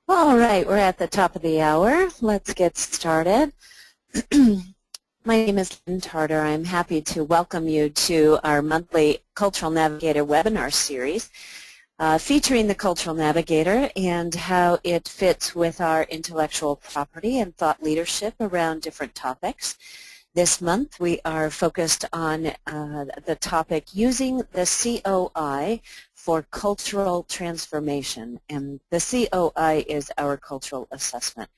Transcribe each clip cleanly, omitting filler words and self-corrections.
All right, we're at the top of the hour. Let's get started. My name is Lynn Tarter. I'm happy to welcome you to our monthly Cultural Navigator webinar series featuring the Cultural Navigator and how it fits with our intellectual property and thought leadership around different topics. This month we are focused on the topic using the COI for cultural transformation, and the COI is our cultural assessment.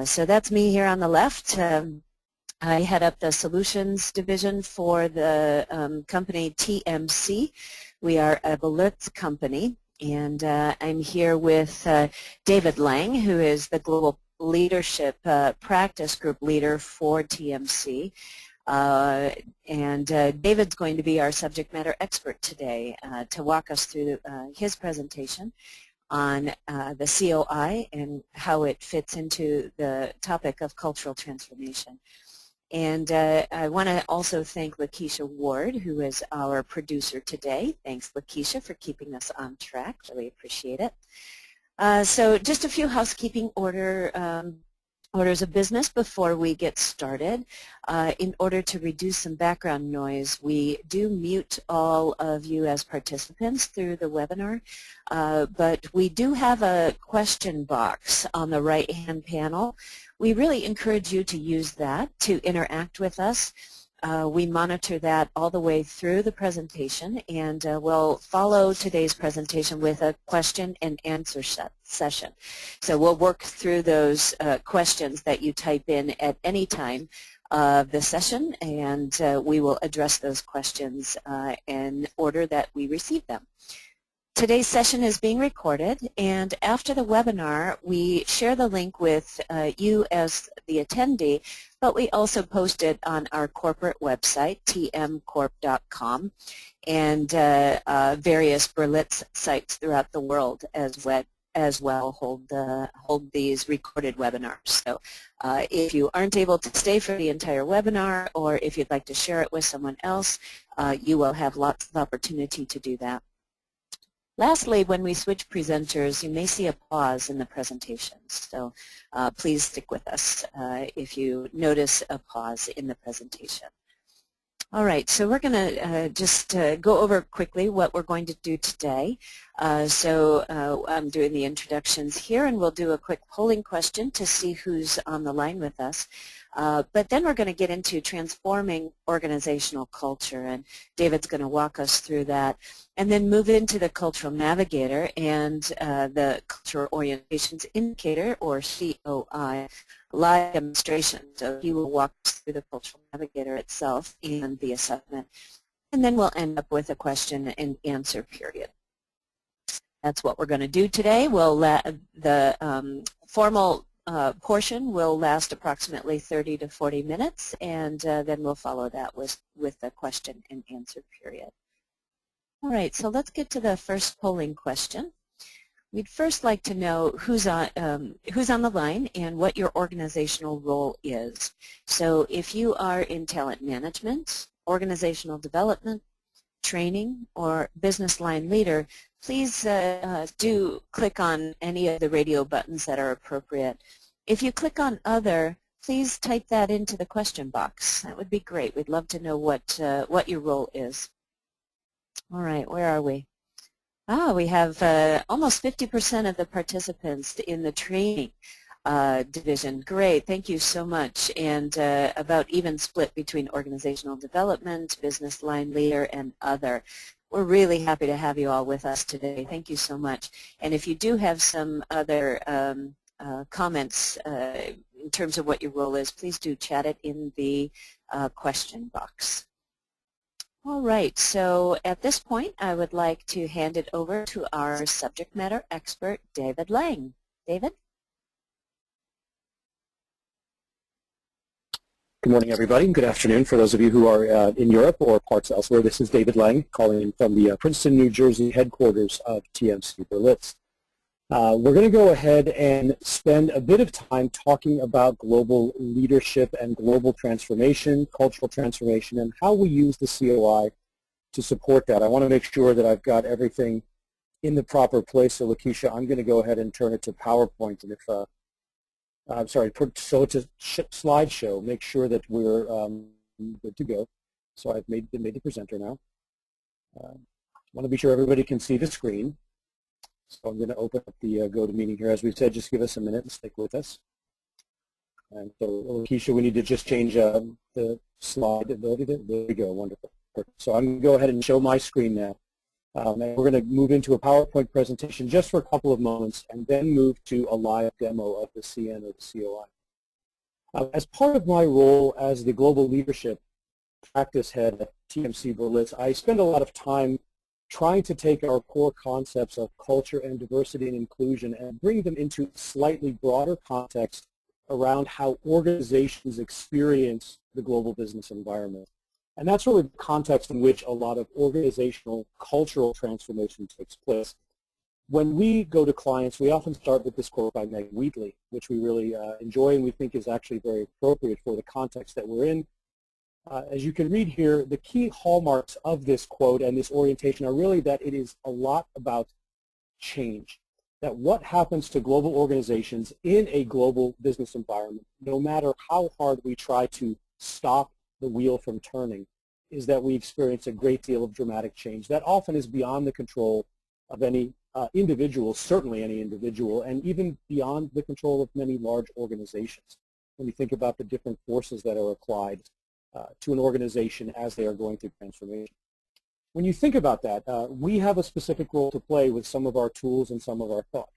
So that's me here on the left. I head up the solutions division for the company TMC. We are a Berlitz company, and I'm here with David Lange, who is the Global Leadership Practice Group Leader for TMC. David's going to be our subject matter expert today to walk us through his presentation on the COI and how it fits into the topic of cultural transformation. And I want to also thank Lakeisha Ward, who is our producer today. Thanks, Lakeisha, for keeping us on track. Really appreciate it. So just a few housekeeping orders of business before we get started. In order to reduce some background noise, we do mute all of you as participants through the webinar, but we do have a question box on the right-hand panel. We really encourage you to use that to interact with us. We monitor that all the way through the presentation, and we'll follow today's presentation with a question and answer session. So we'll work through those questions that you type in at any time of the session, and we will address those questions in order that we receive them. Today's session is being recorded, and after the webinar, we share the link with you as the attendee, but we also post it on our corporate website, tmcorp.com, and various Berlitz sites throughout the world as well hold these recorded webinars. So if you aren't able to stay for the entire webinar, or if you'd like to share it with someone else, you will have lots of opportunity to do that. Lastly, when we switch presenters, you may see a pause in the presentation, so please stick with us if you notice a pause in the presentation. All right, so we're going to just go over quickly what we're going to do today. I'm doing the introductions here, and we'll do a quick polling question to see who's on the line with us. But then we're going to get into transforming organizational culture, and David's going to walk us through that, and then move into the Cultural Navigator and the Cultural Orientations Indicator, or COI, live demonstration. So he will walk us through the Cultural Navigator itself and the assessment, and then we'll end up with a question and answer period. That's what we're going to do today. The formal portion will last approximately 30 to 40 minutes, and then we'll follow that with the question and answer period. All right, so let's get to the first polling question. We'd first like to know who's on the line and what your organizational role is. So if you are in talent management, organizational development, training, or business line leader, please do click on any of the radio buttons that are appropriate. If you click on Other, please type that into the question box. That would be great. We'd love to know what your role is. All right, where are we? We have almost 50% of the participants in the training division. Great, thank you so much. And about even split between organizational development, business line leader, and other. We're really happy to have you all with us today. Thank you so much. And if you do have some other comments in terms of what your role is, please do chat it in the question box. All right, so at this point, I would like to hand it over to our subject matter expert, David Lange. David? Good morning, everybody, and good afternoon for those of you who are in Europe or parts elsewhere. This is David Lange calling in from the Princeton, New Jersey headquarters of TMC Berlitz. We're going to go ahead and spend a bit of time talking about global leadership and global transformation, cultural transformation, and how we use the COI to support that. I want to make sure that I've got everything in the proper place. So Lakeisha, I'm going to go ahead and turn it to PowerPoint, and if I'm sorry, so it's a slideshow. Make sure that we're good to go. So I've been made the presenter now. Want to be sure everybody can see the screen. So I'm going to open up the GoToMeeting here. As we said, just give us a minute and stick with us. And so, Lakeisha, we need to just change the slide ability. There we go. Wonderful. Perfect. So I'm going to go ahead and show my screen now. And we're going to move into a PowerPoint presentation just for a couple of moments and then move to a live demo of the CN or the COI. As part of my role as the Global Leadership Practice Head at TMC Berlitz, I spend a lot of time trying to take our core concepts of culture and diversity and inclusion and bring them into a slightly broader context around how organizations experience the global business environment. And that's really the context in which a lot of organizational cultural transformation takes place. When we go to clients, we often start with this quote by Meg Wheatley, which we really enjoy and we think is actually very appropriate for the context that we're in. As you can read here, the key hallmarks of this quote and this orientation are really that it is a lot about change. That what happens to global organizations in a global business environment, no matter how hard we try to stop the wheel from turning, is that we experience a great deal of dramatic change that often is beyond the control of any individual, certainly any individual, and even beyond the control of many large organizations. When you think about the different forces that are applied to an organization as they are going through transformation. When you think about that, we have a specific role to play with some of our tools and some of our thought.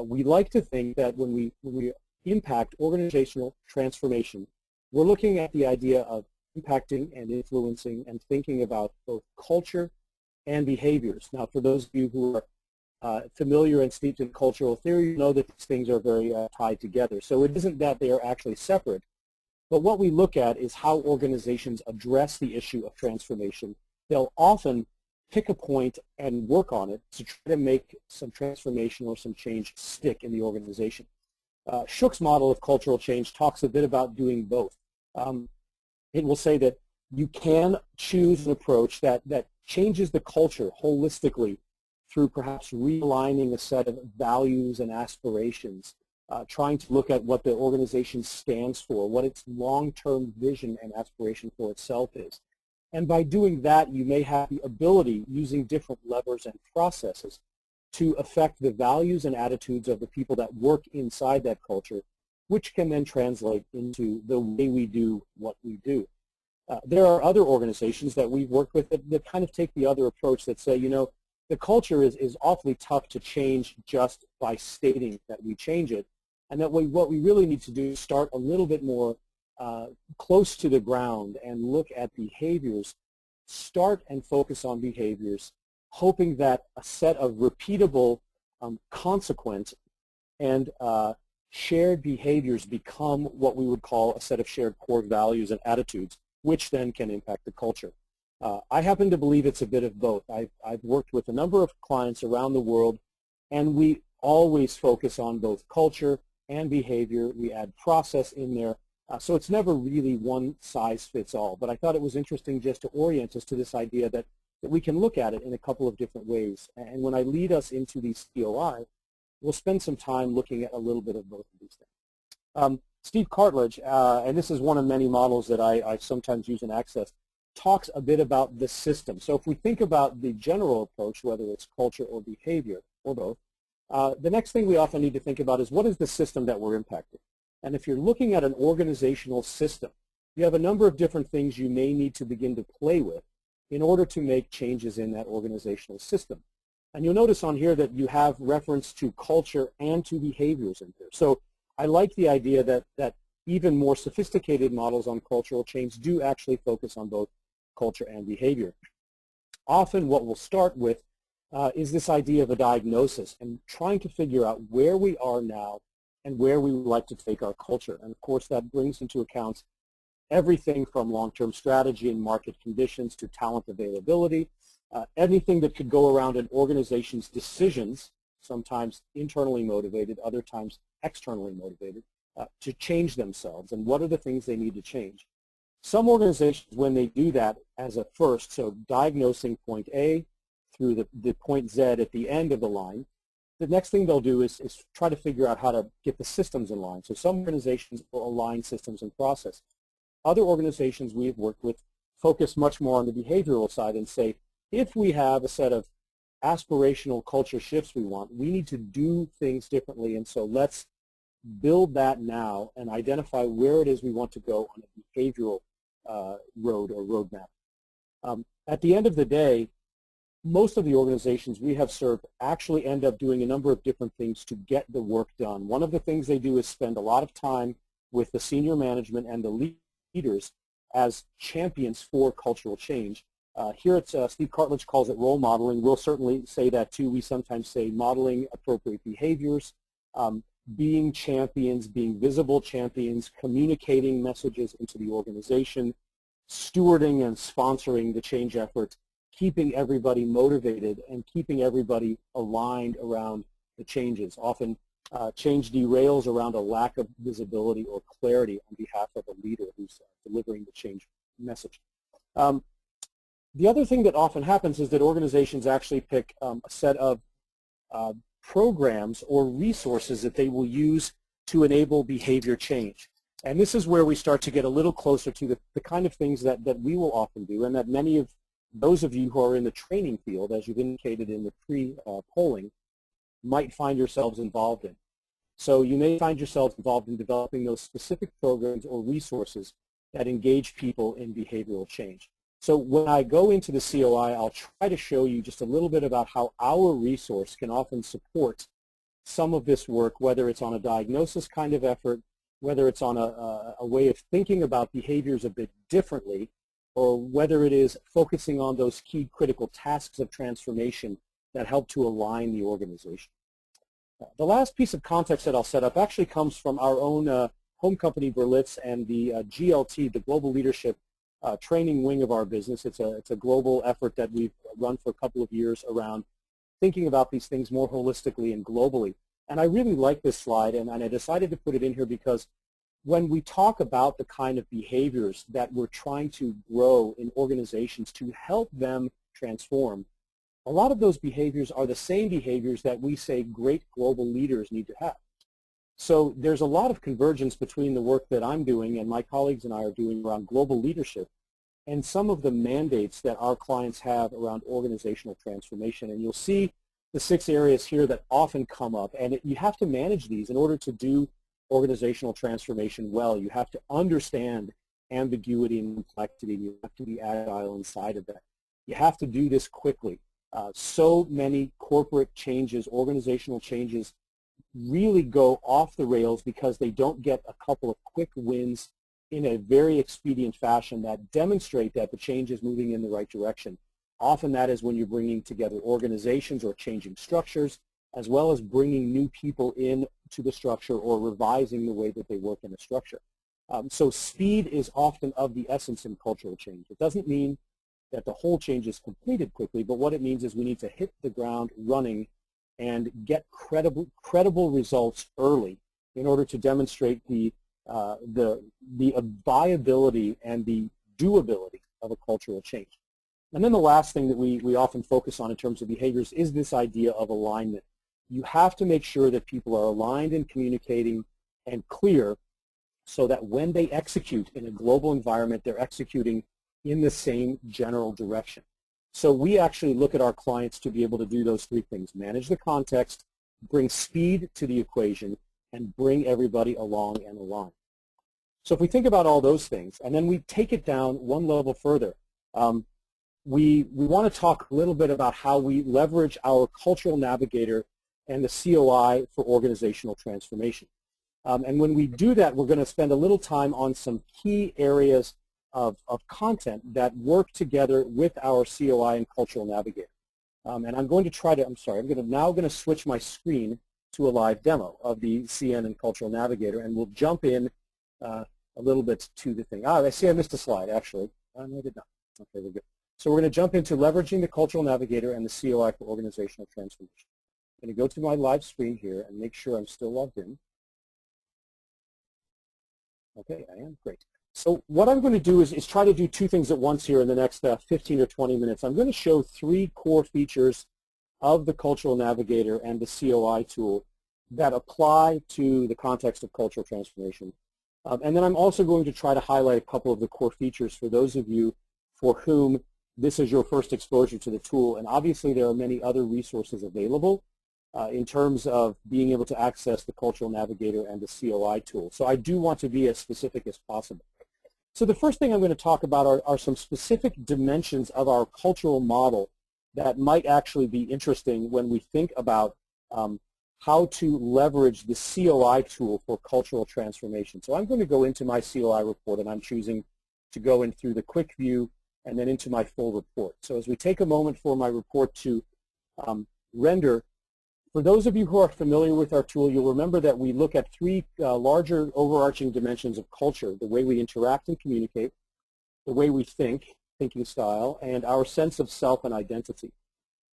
We like to think that when we impact organizational transformation, we're looking at the idea of impacting and influencing and thinking about both culture and behaviors. Now, for those of you who are familiar and steeped in cultural theory, you know that these things are very tied together. So it isn't that they are actually separate, but what we look at is how organizations address the issue of transformation. They'll often pick a point and work on it to try to make some transformation or some change stick in the organization. Shook's model of cultural change talks a bit about doing both. It will say that you can choose an approach that changes the culture holistically through perhaps realigning a set of values and aspirations, trying to look at what the organization stands for, what its long-term vision and aspiration for itself is. And by doing that, you may have the ability, using different levers and processes, to affect the values and attitudes of the people that work inside that culture, which can then translate into the way we do what we do. There are other organizations that we've worked with that kind of take the other approach that say, you know, the culture is awfully tough to change just by stating that we change it, and that what we really need to do is start a little bit more close to the ground and look at behaviors, start and focus on behaviors, hoping that a set of repeatable, consequent, and shared behaviors become what we would call a set of shared core values and attitudes, which then can impact the culture. I happen to believe it's a bit of both. I've worked with a number of clients around the world, and we always focus on both culture and behavior. We add process in there. So it's never really one size fits all. But I thought it was interesting just to orient us to this idea that we can look at it in a couple of different ways. And when I lead us into the COI, we'll spend some time looking at a little bit of both of these things. Steve Cartledge, and this is one of many models that I sometimes use in Access, talks a bit about the system. So if we think about the general approach, whether it's culture or behavior, or both, the next thing we often need to think about is what is the system that we're impacting? And if you're looking at an organizational system, you have a number of different things you may need to begin to play with in order to make changes in that organizational system. And you'll notice on here that you have reference to culture and to behaviors in there. So I like the idea that even more sophisticated models on cultural change do actually focus on both culture and behavior. Often what we'll start with is this idea of a diagnosis and trying to figure out where we are now and where we would like to take our culture. And of course that brings into account everything from long-term strategy and market conditions to talent availability, anything that could go around an organization's decisions, sometimes internally motivated, other times externally motivated, to change themselves, and what are the things they need to change. Some organizations, when they do that as a first, so diagnosing point A, through the point Z at the end of the line, the next thing they'll do is try to figure out how to get the systems in line. So some organizations will align systems and process. Other organizations we've worked with focus much more on the behavioral side and say, if we have a set of aspirational culture shifts we want, we need to do things differently, and so let's build that now and identify where it is we want to go on a behavioral road or roadmap. At the end of the day, most of the organizations we have served actually end up doing a number of different things to get the work done. One of the things they do is spend a lot of time with the senior management and the leaders as champions for cultural change. Here it's Steve Cartledge calls it role modeling. We'll certainly say that too. We sometimes say modeling appropriate behaviors, being champions, being visible champions, communicating messages into the organization, stewarding and sponsoring the change effort, keeping everybody motivated and keeping everybody aligned around the changes. Often change derails around a lack of visibility or clarity on behalf of a leader who's delivering the change message. The other thing that often happens is that organizations actually pick a set of programs or resources that they will use to enable behavior change. And this is where we start to get a little closer to the kind of things that we will often do, and that many of those of you who are in the training field, as you've indicated in the pre-polling, might find yourselves involved in. So you may find yourselves involved in developing those specific programs or resources that engage people in behavioral change. So when I go into the COI, I'll try to show you just a little bit about how our resource can often support some of this work, whether it's on a diagnosis kind of effort, whether it's on a way of thinking about behaviors a bit differently, or whether it is focusing on those key critical tasks of transformation that help to align the organization. The last piece of context that I'll set up actually comes from our own home company, Berlitz, and the GLT, the Global Leadership training wing of our business. It's a global effort that we've run for a couple of years around thinking about these things more holistically and globally. And I really like this slide, and I decided to put it in here because when we talk about the kind of behaviors that we're trying to grow in organizations to help them transform, a lot of those behaviors are the same behaviors that we say great global leaders need to have. So there's a lot of convergence between the work that I'm doing and my colleagues and I are doing around global leadership and some of the mandates that our clients have around organizational transformation. And you'll see the 6 areas here that often come up, and you have to manage these in order to do organizational transformation well. You have to understand ambiguity and complexity. You have to be agile inside of that. You have to do this quickly. So many corporate changes, organizational changes, really go off the rails because they don't get a couple of quick wins in a very expedient fashion that demonstrate that the change is moving in the right direction. Often that is when you're bringing together organizations or changing structures, as well as bringing new people in to the structure or revising the way that they work in a structure. So speed is often of the essence in cultural change. It doesn't mean that the whole change is completed quickly, but what it means is we need to hit the ground running and get credible results early in order to demonstrate the viability and the doability of a cultural change. And then the last thing that we often focus on in terms of behaviors is this idea of alignment. You have to make sure that people are aligned and communicating and clear so that when they execute in a global environment, they're executing in the same general direction. So we actually look at our clients to be able to do those 3 things: manage the context, bring speed to the equation, and bring everybody along and align. So if we think about all those things, and then we take it down one level further, we want to talk a little bit about how we leverage our cultural navigator and the COI for organizational transformation. And when we do that, we're going to spend a little time on some key areas of content that work together with our COI and cultural navigator. And I'm going to try to, I'm now going to switch my screen to a live demo of the CN and cultural navigator, and we'll jump in a little bit to the thing. I see I missed a slide, actually. No, I did not. Okay, we're good. So we're going to jump into leveraging the cultural navigator and the COI for organizational transformation. I'm going to go to my live screen here and make sure I'm still logged in. Okay, I am. Great. So what I'm going to do is try to do two things at once here in the next 15 or 20 minutes. I'm going to show three core features of the Cultural Navigator and the COI tool that apply to the context of cultural transformation. And then I'm also going to try to highlight a couple of the core features for those of you for whom this is your first exposure to the tool. And obviously there are many other resources available in terms of being able to access the Cultural Navigator and the COI tool. So I do want to be as specific as possible. So the first thing I'm going to talk about are some specific dimensions of our cultural model that might actually be interesting when we think about how to leverage the COI tool for cultural transformation. So I'm going to go into my COI report, and I'm choosing to go in through the quick view and then into my full report. So as we take a moment for my report to render, for those of you who are familiar with our tool, you'll remember that we look at three larger overarching dimensions of culture: the way we interact and communicate, the way we think, thinking style, and our sense of self and identity.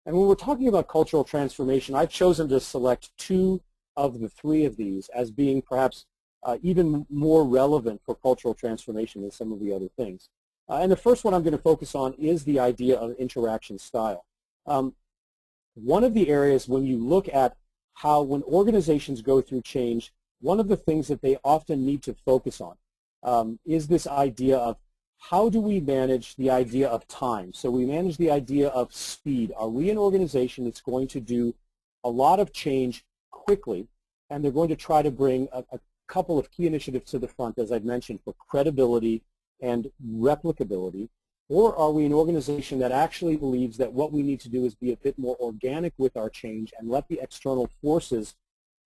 And when we're talking about cultural transformation, I've chosen to select two of the three of these as being perhaps even more relevant for cultural transformation than some of the other things. And the first one I'm going to focus on is the idea of interaction style. One of the areas when you look at how when organizations go through change, one of the things that they often need to focus on is this idea of how do we manage the idea of time? So we manage the idea of speed. Are we an organization that's going to do a lot of change quickly, and they're going to try to bring a couple of key initiatives to the front, as I've mentioned, for credibility and replicability? Or are we an organization that actually believes that what we need to do is be a bit more organic with our change and let the external forces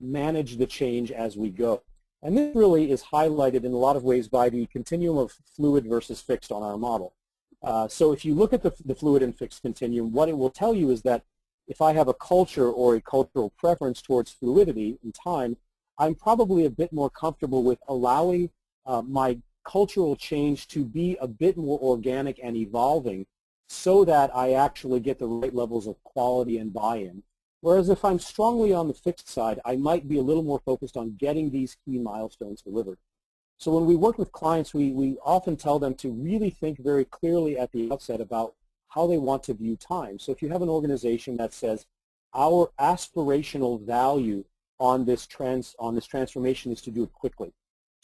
manage the change as we go? And this really is highlighted in a lot of ways by the continuum of fluid versus fixed on our model. So if you look at the fluid and fixed continuum, what it will tell you is that if I have a culture or a cultural preference towards fluidity in time, I'm probably a bit more comfortable with allowing my cultural change to be a bit more organic and evolving so that I actually get the right levels of quality and buy-in. Whereas if I'm strongly on the fixed side, I might be a little more focused on getting these key milestones delivered. So when we work with clients, we often tell them to really think very clearly at the outset about how they want to view time. So if you have an organization that says our aspirational value on this transformation is to do it quickly,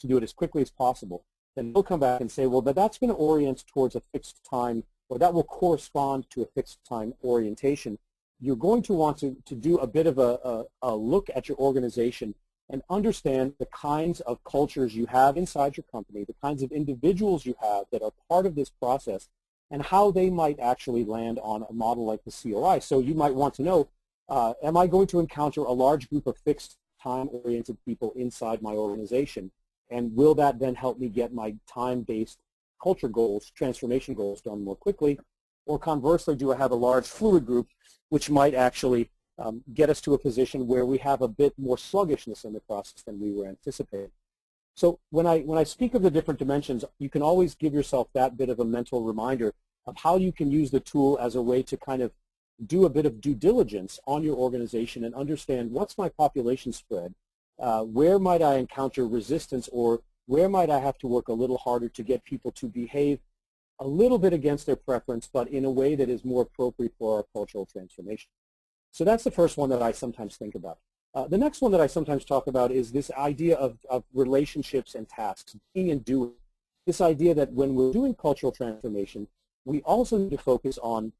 to do it as quickly as possible, then they'll come back and say, well, but that's going to orient towards a fixed time, or that will correspond to a fixed time orientation. You're going to want to do a bit of a look at your organization and understand the kinds of cultures you have inside your company, the kinds of individuals you have that are part of this process, and how they might actually land on a model like the COI. So you might want to know, am I going to encounter a large group of fixed time-oriented people inside my organization? And will that then help me get my time-based culture goals, transformation goals done more quickly? Or conversely, do I have a large fluid group which might actually get us to a position where we have a bit more sluggishness in the process than we were anticipating? So when I speak of the different dimensions, you can always give yourself that bit of a mental reminder of how you can use the tool as a way to kind of do a bit of due diligence on your organization and understand what's my population spread, where might I encounter resistance, or where might I have to work a little harder to get people to behave a little bit against their preference, but in a way that is more appropriate for our cultural transformation. So that's the first one that I sometimes think about. The next one that I sometimes talk about is this idea of relationships and tasks, being and doing. This idea that when we're doing cultural transformation, we also need to focus on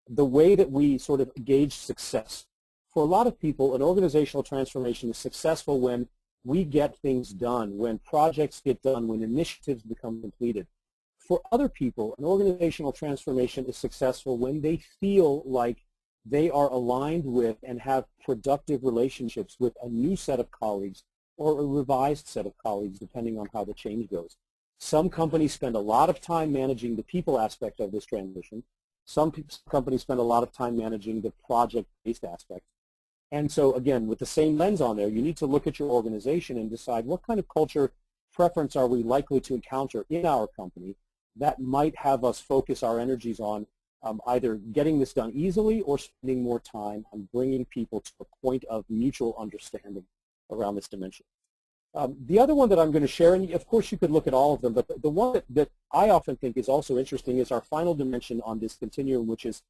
the way that we sort of gauge success. For a lot of people, an organizational transformation is successful when we get things done, when projects get done, when initiatives become completed. For other people, an organizational transformation is successful when they feel like they are aligned with and have productive relationships with a new set of colleagues or a revised set of colleagues, depending on how the change goes. Some companies spend a lot of time managing the people aspect of this transition. Some companies spend a lot of time managing the project-based aspect. And so, again, with the same lens on there, you need to look at your organization and decide what kind of culture preference are we likely to encounter in our company that might have us focus our energies on either getting this done easily or spending more time on bringing people to a point of mutual understanding around this dimension. The other one that I'm going to share, and of course you could look at all of them, but the one that I often think is also interesting is our final dimension on this continuum, which is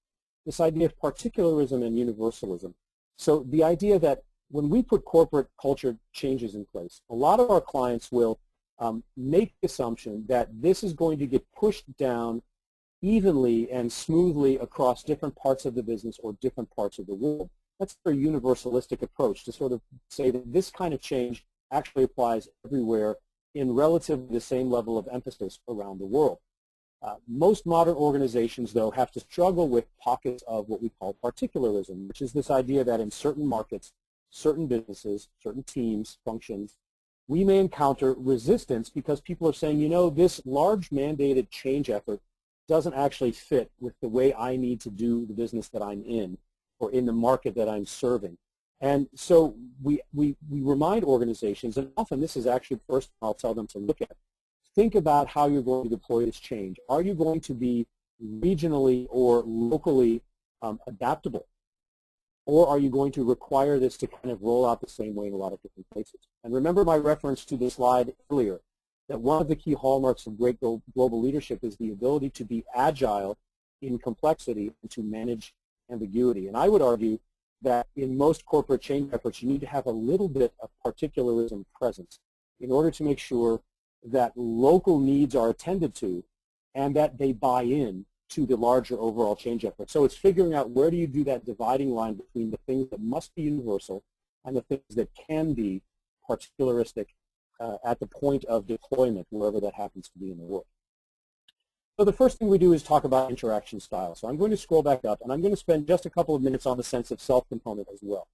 this idea of particularism and universalism. So the idea that when we put corporate culture changes in place, a lot of our clients will make the assumption that this is going to get pushed down evenly and smoothly across different parts of the business or different parts of the world. That's a very universalistic approach to sort of say that this kind of change actually applies everywhere in relatively the same level of emphasis around the world. Most modern organizations, though, have to struggle with pockets of what we call particularism, which is this idea that in certain markets, certain businesses, certain teams, functions, we may encounter resistance because people are saying, you know, this large mandated change effort doesn't actually fit with the way I need to do the business that I'm in or in the market that I'm serving. And so we remind organizations, and often this is actually the first thing I'll tell them to look at. Think about how you're going to deploy this change. Are you going to be regionally or locally adaptable? Or are you going to require this to kind of roll out the same way in a lot of different places? And remember my reference to the slide earlier, that one of the key hallmarks of great global leadership is the ability to be agile in complexity and to manage ambiguity. And I would argue that in most corporate change efforts, you need to have a little bit of particularism present in order to make sure that local needs are attended to and that they buy in to the larger overall change effort. So it's figuring out where do you do that dividing line between the things that must be universal and the things that can be particularistic at the point of deployment, wherever that happens to be in the world. So the first thing we do is talk about interaction style. So I'm going to scroll back up, and I'm going to spend just a couple of minutes on the sense of self component as well.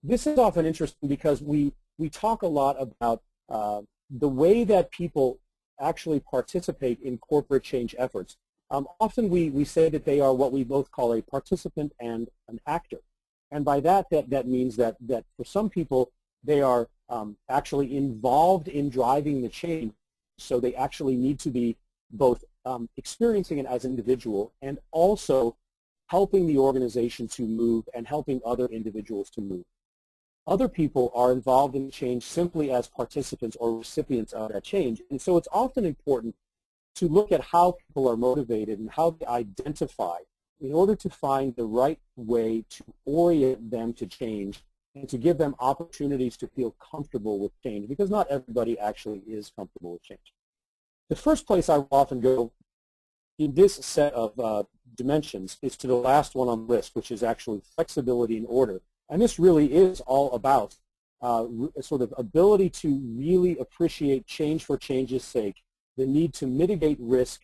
This is often interesting because we talk a lot about the way that people actually participate in corporate change efforts. Often we say that they are what we both call a participant and an actor. And by that means that for some people, they are actually involved in driving the change, so they actually need to be both experiencing it as an individual and also helping the organization to move and helping other individuals to move. Other people are involved in change simply as participants or recipients of that change. And so it's often important to look at how people are motivated and how they identify in order to find the right way to orient them to change and to give them opportunities to feel comfortable with change, because not everybody actually is comfortable with change. The first place I will often go in this set of dimensions is to the last one on the list, which is actually flexibility and order. And this really is all about sort of ability to really appreciate change for change's sake, the need to mitigate risk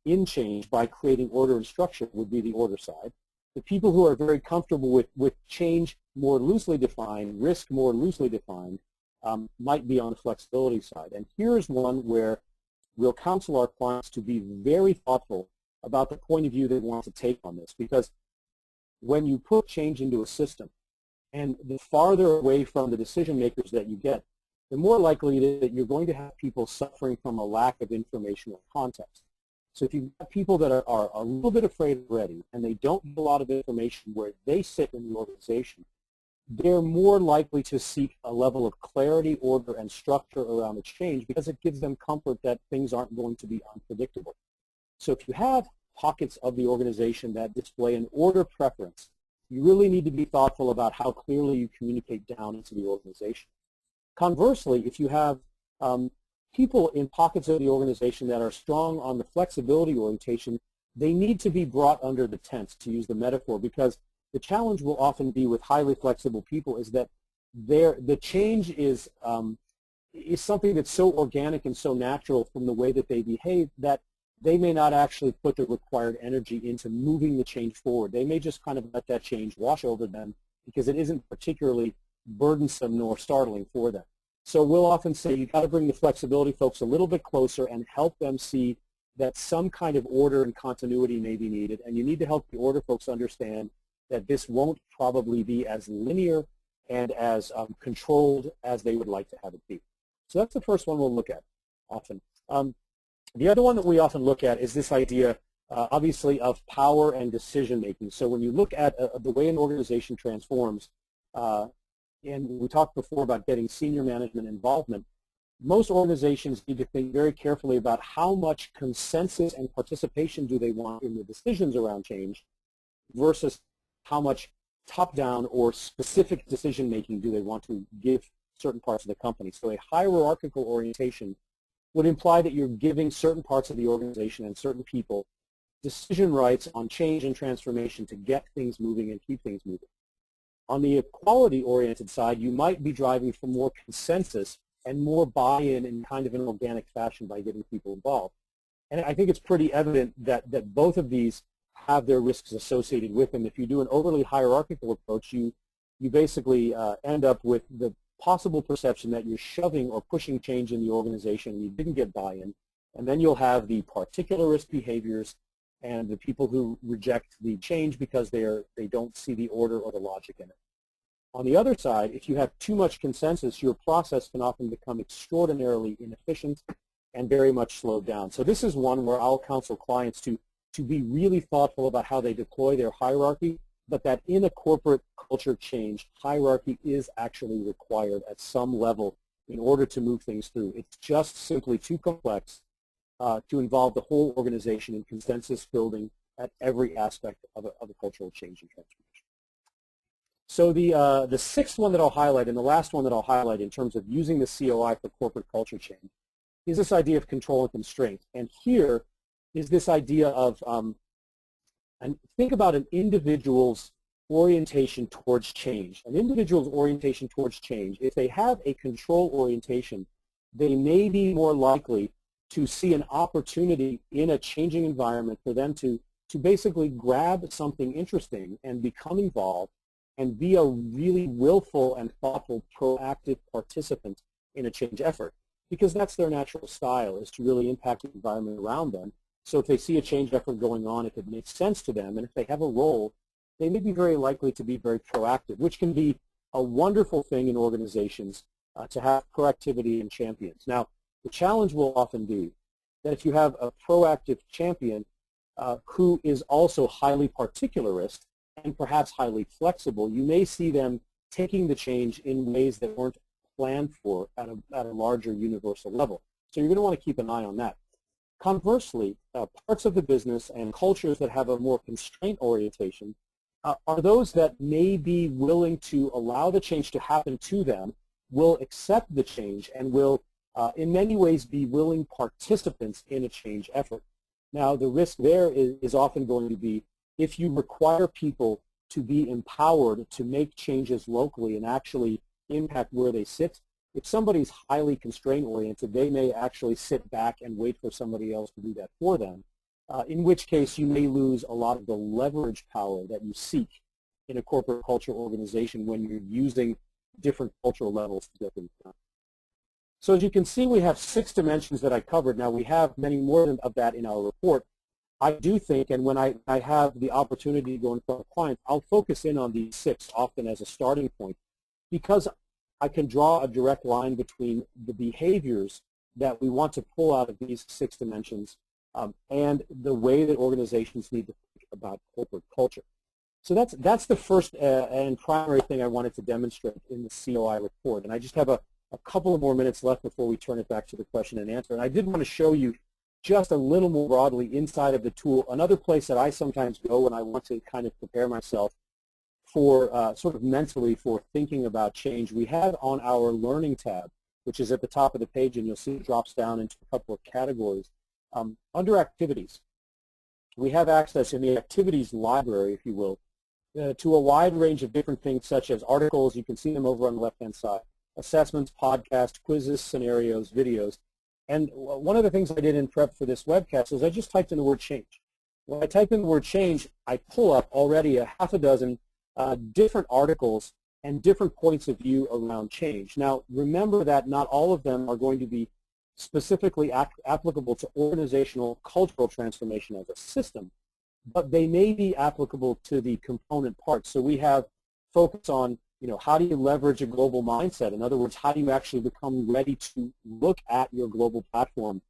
in change by creating order and structure would be the order side. The people who are very comfortable with change more loosely defined, risk more loosely defined, might be on the flexibility side. And here's one where we'll counsel our clients to be very thoughtful about the point of view they want to take on this, because when you put change into a system, and the farther away from the decision makers that you get, the more likely it is that you're going to have people suffering from a lack of information or context. So if you've got people that are a little bit afraid already, and they don't get a lot of information where they sit in the organization, they're more likely to seek a level of clarity, order, and structure around the change because it gives them comfort that things aren't going to be unpredictable. So if you have pockets of the organization that display an order preference, you really need to be thoughtful about how clearly you communicate down into the organization. Conversely, if you have people in pockets of the organization that are strong on the flexibility orientation, they need to be brought under the tent, to use the metaphor, because the challenge will often be with highly flexible people is that the change is something that's so organic and so natural from the way that they behave that they may not actually put the required energy into moving the change forward. They may just kind of let that change wash over them because it isn't particularly burdensome nor startling for them. So we'll often say you've got to bring the flexibility folks a little bit closer and help them see that some kind of order and continuity may be needed, and you need to help the order folks understand that this won't probably be as linear and as controlled as they would like to have it be. So that's the first one we'll look at often. The other one that we often look at is this idea, obviously, of power and decision making. So when you look at the way an organization transforms, and we talked before about getting senior management involvement, most organizations need to think very carefully about how much consensus and participation do they want in the decisions around change versus how much top-down or specific decision-making do they want to give certain parts of the company. So a hierarchical orientation would imply that you're giving certain parts of the organization and certain people decision rights on change and transformation to get things moving and keep things moving. On the equality-oriented side, you might be driving for more consensus and more buy-in in kind of an organic fashion by getting people involved. And I think it's pretty evident that both of these have their risks associated with them. If you do an overly hierarchical approach, you basically end up with the possible perception that you're shoving or pushing change in the organization and you didn't get buy-in, and then you'll have the particularist behaviors and the people who reject the change because they don't see the order or the logic in it. On the other side, if you have too much consensus, your process can often become extraordinarily inefficient and very much slowed down. So this is one where I'll counsel clients to be really thoughtful about how they deploy their hierarchy, but that in a corporate culture change, hierarchy is actually required at some level in order to move things through. It's just simply too complex to involve the whole organization in consensus building at every aspect of a cultural change and transformation. So the sixth one that I'll highlight and the last one that I'll highlight in terms of using the COI for corporate culture change is this idea of control and constraint. And here is this idea of, and think about an individual's orientation towards change. An individual's orientation towards change, if they have a control orientation, they may be more likely to see an opportunity in a changing environment for them to basically grab something interesting and become involved and be a really willful and thoughtful, proactive participant in a change effort, because that's their natural style, is to really impact the environment around them. So if they see a change effort going on, if it makes sense to them, and if they have a role, they may be very likely to be very proactive, which can be a wonderful thing in organizations to have proactivity and champions. Now, the challenge will often be that if you have a proactive champion who is also highly particularist and perhaps highly flexible, you may see them taking the change in ways that weren't planned for at a larger universal level. So you're going to want to keep an eye on that. Conversely, parts of the business and cultures that have a more constraint orientation are those that may be willing to allow the change to happen to them, will accept the change, and will in many ways be willing participants in a change effort. Now, the risk there is often going to be if you require people to be empowered to make changes locally and actually impact where they sit. If somebody's highly constraint-oriented, they may actually sit back and wait for somebody else to do that for them, in which case you may lose a lot of the leverage power that you seek in a corporate culture organization when you're using different cultural levels to get things done. So as you can see, we have 6 dimensions that I covered. Now, we have many more of that in our report. I do think, and when I have the opportunity to go in front of clients, I'll focus in on these 6 often as a starting point, because I can draw a direct line between the behaviors that we want to pull out of these 6 dimensions and the way that organizations need to think about corporate culture. So that's the first and primary thing I wanted to demonstrate in the COI report. And I just have a couple of more minutes left before we turn it back to the question and answer. And I did want to show you just a little more broadly inside of the tool, another place that I sometimes go when I want to kind of prepare myself for sort of mentally for thinking about change. We have on our Learning tab, which is at the top of the page, and you'll see it drops down into a couple of categories. Under Activities, we have access in the Activities library, if you will, to a wide range of different things such as articles. You can see them over on the left-hand side, assessments, podcasts, quizzes, scenarios, videos. And one of the things I did in prep for this webcast is I just typed in the word change. When I type in the word change, I pull up already a half a dozen different articles and different points of view around change. Now, remember that not all of them are going to be specifically applicable to organizational cultural transformation as a system, but they may be applicable to the component parts. So we have focus on, how do you leverage a global mindset? In other words, how do you actually become ready to look at your global platform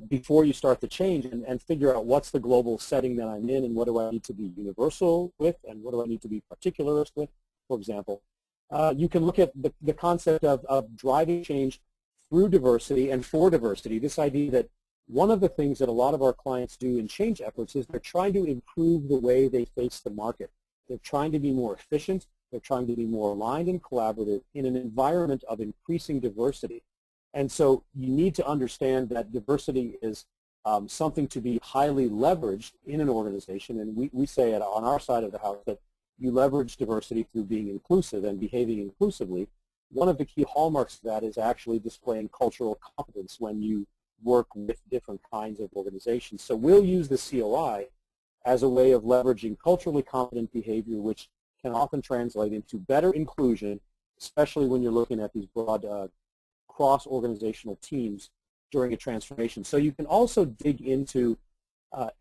before you start the change and figure out what's the global setting that I'm in and what do I need to be universal with and what do I need to be particularist with, for example. you can look at the concept of driving change through diversity and for diversity. This idea that one of the things that a lot of our clients do in change efforts is they're trying to improve the way they face the market. They're trying to be more efficient. They're trying to be more aligned and collaborative in an environment of increasing diversity. And so you need to understand that diversity is something to be highly leveraged in an organization. And we say it on our side of the house that you leverage diversity through being inclusive and behaving inclusively. One of the key hallmarks of that is actually displaying cultural competence when you work with different kinds of organizations. So we'll use the COI as a way of leveraging culturally competent behavior, which can often translate into better inclusion, especially when you're looking at these broad cross-organizational teams during a transformation. So you can also dig into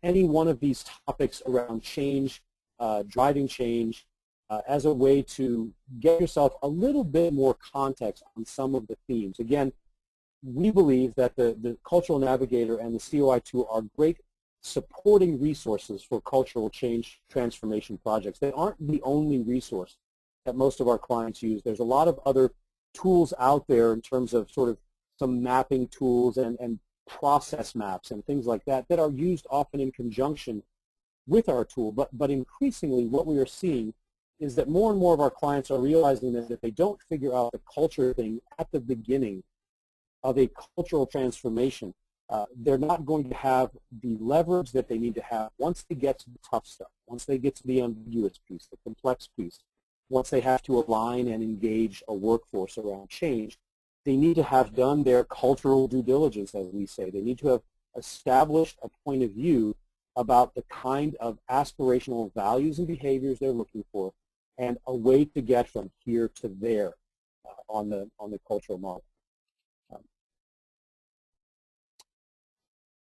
any one of these topics around change, driving change, as a way to get yourself a little bit more context on some of the themes. Again, we believe that the Cultural Navigator and the COI tool are great supporting resources for cultural change transformation projects. They aren't the only resource that most of our clients use. There's a lot of other tools out there in terms of sort of some mapping tools and process maps and things like that that are used often in conjunction with our tool. But increasingly what we are seeing is that more and more of our clients are realizing that if they don't figure out the culture thing at the beginning of a cultural transformation, they're not going to have the leverage that they need to have once they get to the tough stuff, once they get to the ambiguous piece, the complex piece, once they have to align and engage a workforce around change. They need to have done their cultural due diligence, as we say. They need to have established a point of view about the kind of aspirational values and behaviors they're looking for and a way to get from here to there on the cultural model.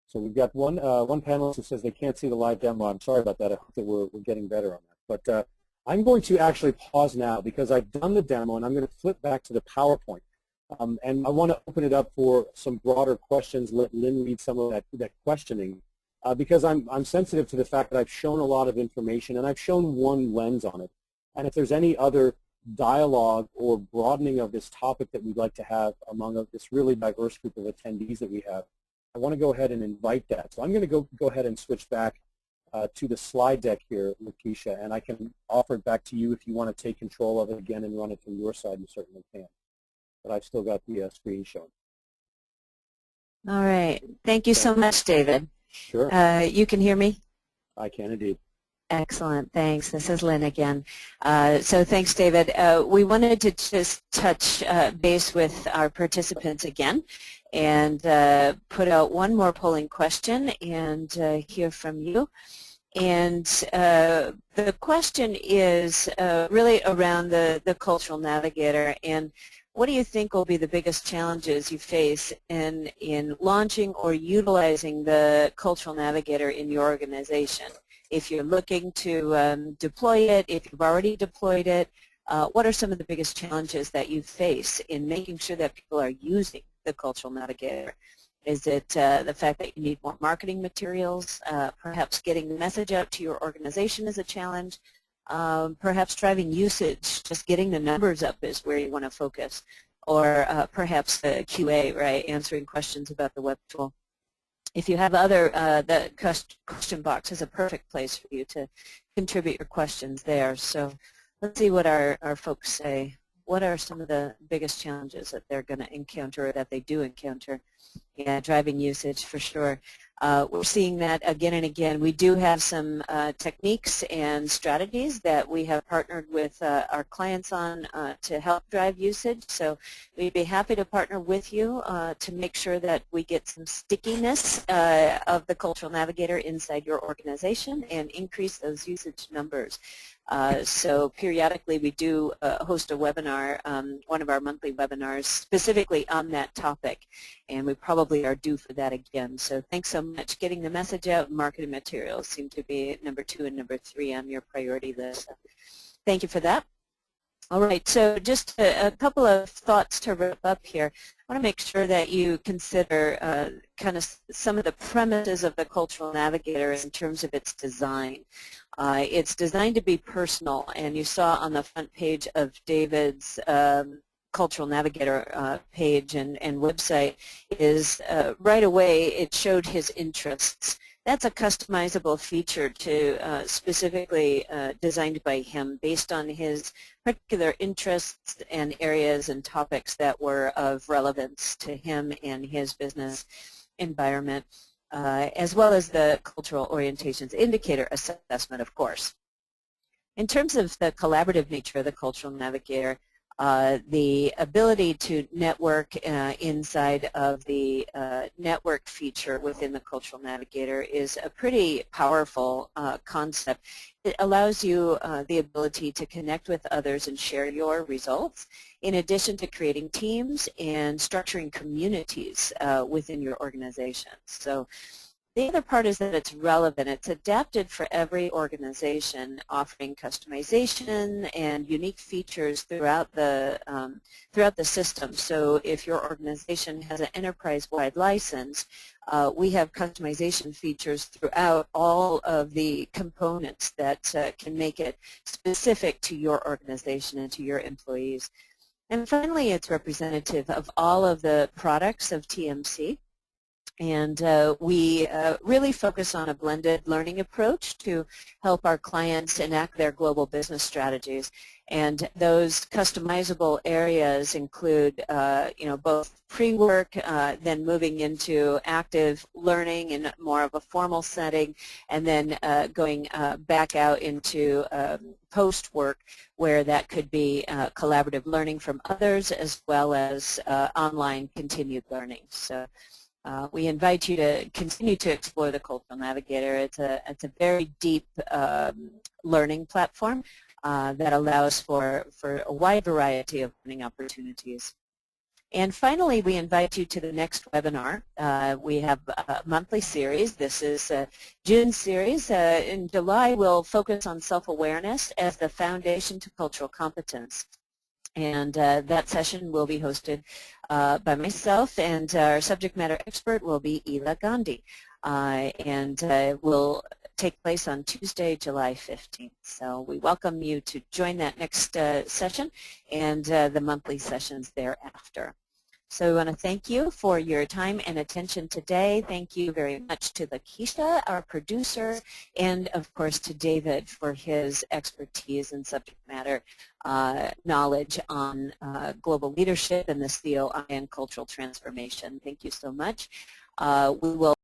So we've got one panelist who says they can't see the live demo. I'm sorry about that. I hope that we're getting better on that. But I'm going to actually pause now because I've done the demo, and I'm going to flip back to the PowerPoint. And I want to open it up for some broader questions. Let Lynn read some of that questioning because I'm sensitive to the fact that I've shown a lot of information, and I've shown one lens on it. And if there's any other dialogue or broadening of this topic that we'd like to have among this really diverse group of attendees that we have, I want to go ahead and invite that. So I'm going to go ahead and switch back to the slide deck here, Lakeisha, and I can offer it back to you if you want to take control of it again and run it from your side. You certainly can. But I've still got the screen shown. All right. Thank you so much, David. Sure. You can hear me? I can indeed. Excellent. Thanks. This is Lynn again. So thanks, David. We wanted to just touch base with our participants again and put out one more polling question and hear from you. And the question is really around the Cultural Navigator, and what do you think will be the biggest challenges you face in launching or utilizing the Cultural Navigator in your organization? If you're looking to deploy it, if you've already deployed it, what are some of the biggest challenges that you face in making sure that people are using the Cultural Navigator? Is it the fact that you need more marketing materials? Perhaps getting the message out to your organization is a challenge. Perhaps driving usage, just getting the numbers up is where you want to focus. Or perhaps the QA, right, answering questions about the web tool. If you have other, the question box is a perfect place for you to contribute your questions there. So let's see what our folks say. What are some of the biggest challenges that they're going to encounter or that they do encounter? Yeah, driving usage for sure. We're seeing that again and again. We do have some techniques and strategies that we have partnered with our clients on to help drive usage. So we'd be happy to partner with you to make sure that we get some stickiness of the Cultural Navigator inside your organization and increase those usage numbers. So periodically we do host a webinar, one of our monthly webinars, specifically on that topic, and we probably are due for that again. So thanks so much. Getting the message out, marketing materials seem to be number 2 and number 3 on your priority list. Thank you for that. All right, so just a couple of thoughts to wrap up here. I want to make sure that you consider kind of some of the premises of the Cultural Navigator in terms of its design. It's designed to be personal, and you saw on the front page of David's Cultural Navigator page and website is right away it showed his interests. That's a customizable feature to specifically designed by him based on his particular interests and areas and topics that were of relevance to him and his business environment, as well as the cultural orientations indicator assessment, of course. In terms of the collaborative nature of the Cultural Navigator, the ability to network inside of the network feature within the Cultural Navigator is a pretty powerful concept. It allows you the ability to connect with others and share your results, in addition to creating teams and structuring communities within your organization. So the other part is that it's relevant. It's adapted for every organization, offering customization and unique features throughout the system. So if your organization has an enterprise-wide license, we have customization features throughout all of the components that can make it specific to your organization and to your employees. And finally, it's representative of all of the products of TMC. And we really focus on a blended learning approach to help our clients enact their global business strategies. And those customizable areas include, both pre-work, then moving into active learning in more of a formal setting, and then going back out into post-work, where that could be collaborative learning from others as well as online continued learning. So. We invite you to continue to explore the Cultural Navigator. It's a very deep learning platform that allows for a wide variety of learning opportunities. And finally, we invite you to the next webinar. We have a monthly series. This is a June series. In July, we'll focus on self-awareness as the foundation to cultural competence. And that session will be hosted by myself, and our subject matter expert will be Ela Gandhi, and will take place on Tuesday, July 15th. So we welcome you to join that next session and the monthly sessions thereafter. So we want to thank you for your time and attention today. Thank you very much to Lakeisha, our producer, and of course to David for his expertise and subject matter knowledge on global leadership and the COI and cultural transformation. Thank you so much. We will